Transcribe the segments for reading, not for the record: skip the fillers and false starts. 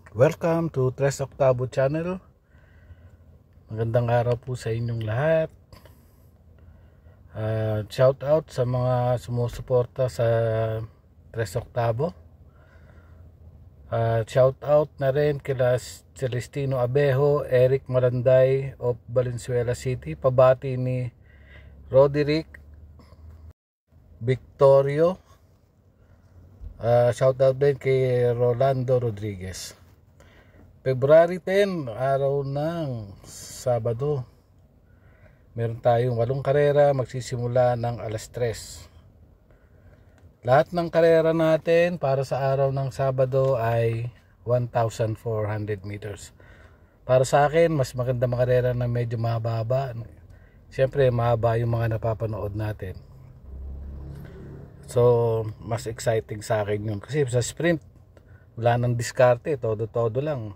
Welcome to Tres Octavo Channel. Magandang araw po sa inyong lahat. Shout out sa mga sumusuporta sa Tres Octavo. Shout out na rin kila Celestino Abejo, Eric Maranday of Valenzuela City. Pabati ni Roderick Victorio. Shout out din kay Rolando Rodriguez. February 10, araw ng Sabado. Meron tayong 8 karera, magsisimula ng alas 3. Lahat ng karera natin para sa araw ng Sabado ay 1,400 meters. Para sa akin, mas maganda makarera na medyo mahaba. Siyempre, mahaba yung mga napapanood natin. So, mas exciting sa akin yun. Kasi sa sprint, wala nang diskarte, todo-todo lang.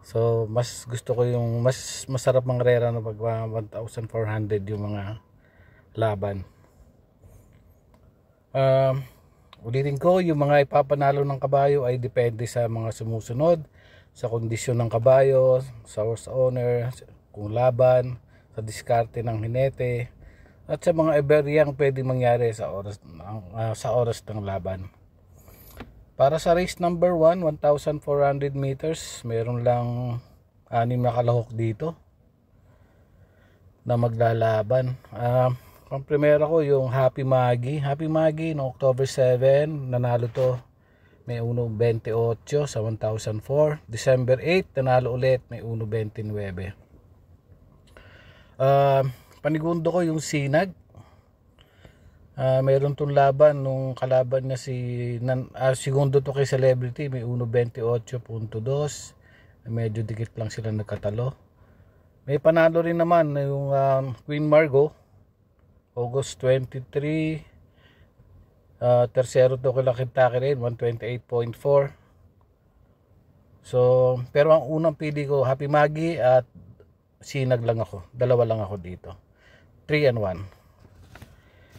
So, mas gusto ko yung mas masarap mangrera na pag 1,400 yung mga laban. Ulitin ko, yung mga ipapanalo ng kabayo ay depende sa mga sumusunod, sa kondisyon ng kabayo, sa horse owner, kung laban, sa diskarte ng hinete, at sa mga eberyang pwedeng mangyari sa oras ng laban. Para sa race number 1, 1,400 meters, meron lang 6 na kalahok dito na maglalaban. Ang primera ko yung Happy Maggie. Happy Maggie no October 7, nanalo to. May 1.28 sa 1,004. December 8, nanalo ulit, may 1.29. Panigundo ko yung Sinag. Mayroon tong laban nung kalaban niya segundo to kay Celebrity, may 1.28.2. Medyo dikit lang sila nagkatalo. May panalo rin naman yung Queen Margot, August 23. Tercero to kay Kentucky rin, 128.4. So, pero ang unang pili ko, Happy Maggie at Sinag lang ako. Dalawa lang ako dito. 3-1.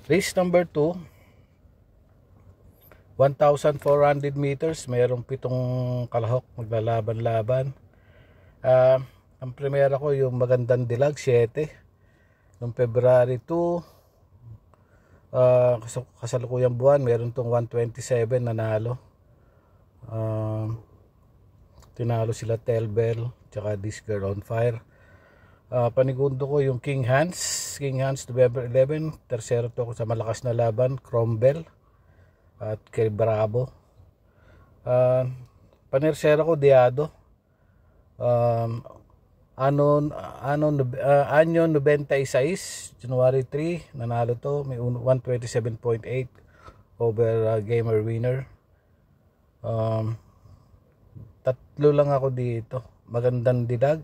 Race number 2, 1,400 meters, mayroong 7 kalahok maglalaban-laban. Ang primera ko yung Magandang Dilag, 7. Noong February 2, kasalukuyang buwan, mayroon tong 127 nanalo. Tinalo sila Telbel, tsaka This Girl on Fire. Panigundo ko yung King Hans November 11. Tercero to ko sa malakas na laban, Cromwell at kay Bravo. Panersero ko Diado, Anyo 96, January 3, nanalo to, may 127.8 over Gamer Winner. Tatlo lang ako dito, Magandang Dilag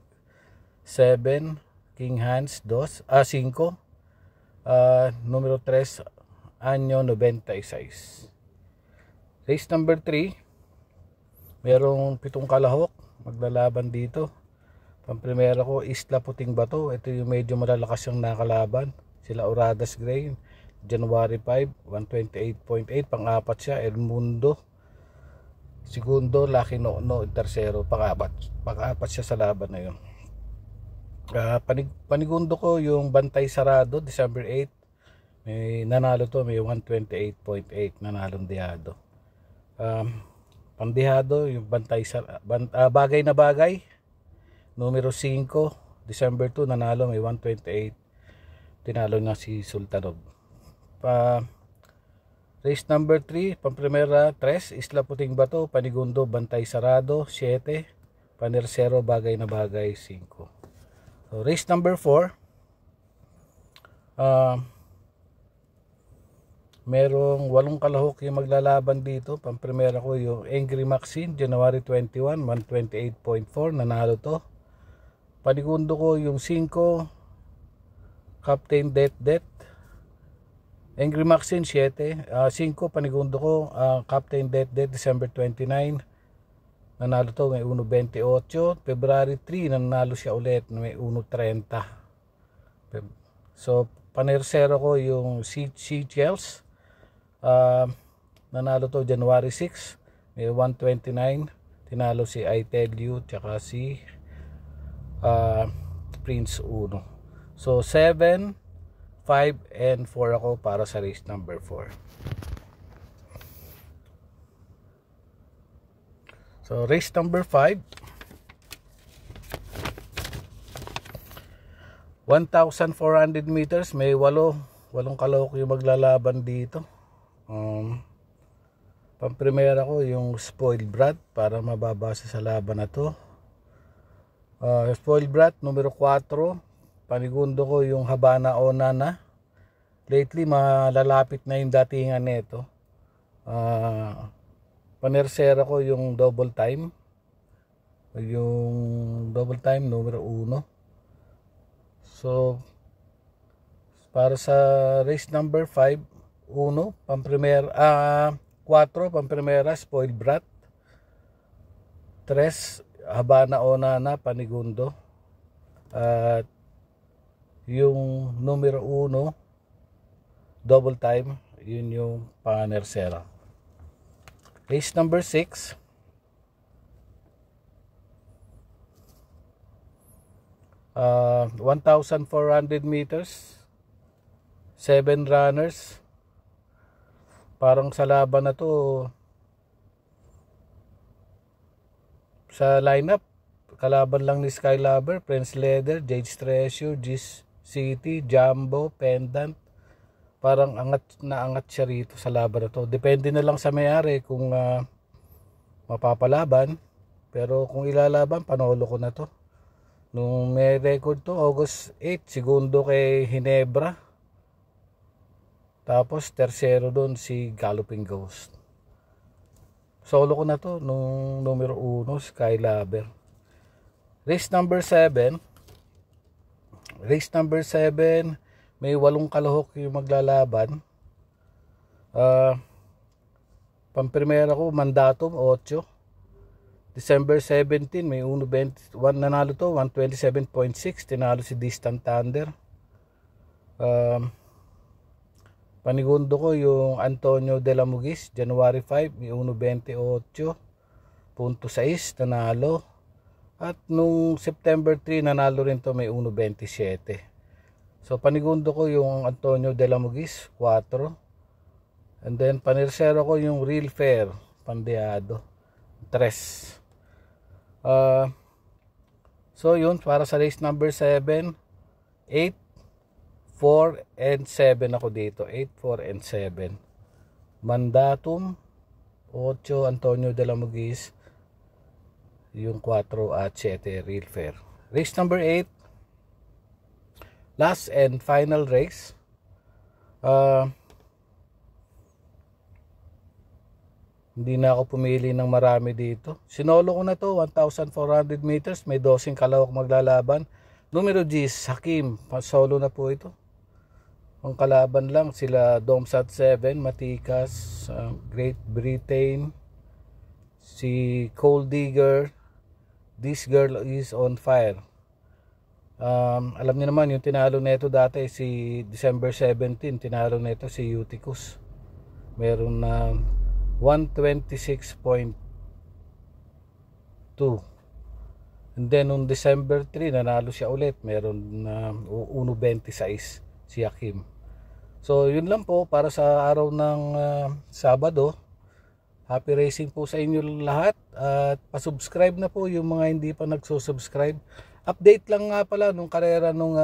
7, King Hans 5, numero 3, Anyo 96. Race number 3, merong 7 kalahok maglalaban dito. Pamprimera ko Isla Puting Bato, ito yung medyo malalakas yung nakalaban, sila Oradas Gray, January 5, 128.8. Pang-apat siya El Mundo, segundo Lucky No, tercero, pang-apat siya sa laban na yun. Panigundo ko yung Bantay Sarado, December 8, may nanalo to, may 128.8 nanalong Diado. Pandihado yung Bagay na Bagay, numero 5, December 2, nanalo, may 128, tinalo na si Sultanov. Race number 3, pamprimera 3, Isla Puting Bato, panigundo Bantay Sarado 7, panersero Bagay na Bagay 5. So, race number 4, merong 8 kalahok yung maglalaban dito. Pamprimera ko yung Angry Maxine, January 21, 128.4, nanalo to. Panigundo ko yung 5, Captain Det. Angry Maxine 7, 5 panigundo ko, Captain Det, December 29, nanalo to, may 1.28. February 3, nanalo siya ulit, may 1.30. So, panersero ko yung Seagulls, nanalo to January 6, may 129. tinalo si I Tell You tsaka si Prince Uno. So 7, 5, and 4 ako para sa race number 4. So race number 5, 1,400 meters, may walong kalahok yung maglalaban dito. Pamprimera ko yung Spoiled Brat para mababasa sa laban na to. Spoiled Brat numero 4, panigundo ko yung Habana Onana. Lately malalapit na yung datingan nito. Panersera ko yung double time numero 1. So para sa race number 5, 4 pamprimera Spoiled Brat, 3 Habana Onana panigundo, at yung numero 1 double time, yun yung panersera. Race number 6, 1,400 meters, 7 runners. Parang sa laban na to, sa lineup, kalaban lang ni Skylover, Prince Leather, Jade Treasure, Gis City, Jumbo, Pendant. Parang angat siya rito sa laban na to. Depende na lang sa may-ari kung mapapalaban. Pero kung ilalaban, panolo ko na to. Nung may record to, August 8, segundo kay Hinebra. Tapos tersero doon si Galloping Ghost. Solo ko na to nung numero 1, Skylover. Race number 7, may 8 kalahok yung maglalaban. Pamprimera ko Mandatum 8. December 17, may 1 nanalo to, 127.6, tinalo si Distant Thunder. Panigundo ko yung Antonio de la Mugis, January 5, may 128.6, nanalo. At nung September 3, nanalo rin to, may 127. So panigundo ko yung Antonio de la Mugis, 4. And then panirsero ko yung Real Fair, Pandeado, 3. So yun, para sa race number 7, 8, 4, and 7 ako dito. 8, 4, and 7. Mandatum 8, Antonio de la Mugis yung 4 at 7, Real Fair. Race number 8, last and final race. Hindi na ako pumili ng marami dito. Sinolo ko na to, 1,400 meters, may 12 kalahok maglalaban. Numero 10, Hakim, solo na po ito. Ang kalaban lang sila Domsat 7, Matikas, Great Britain, si Cold Digger, This Girl Is On Fire. Alam niyo naman yung tinalo nito dati si December 17, tinalo nito si Eutychus. Meron na 126.2. And then on December 3 nanalo siya ulit, meron na 126 si Hakim. So yun lang po para sa araw ng Sabado. Happy racing po sa inyo lahat, at pasubscribe na po yung mga hindi pa nagsusubscribe. Update lang nga pala nung karera nung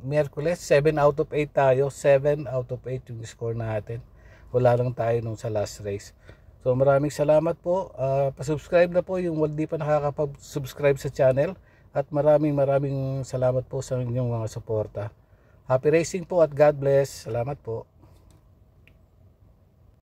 Miyerkules, 7 out of 8 tayo. 7 out of 8 yung score natin. Wala lang tayo nung sa last race. So maraming salamat po. Pasubscribe na po yung hindi pa nakakapag-subscribe sa channel, at maraming salamat po sa inyong mga suporta. Happy racing po at God bless. Salamat po.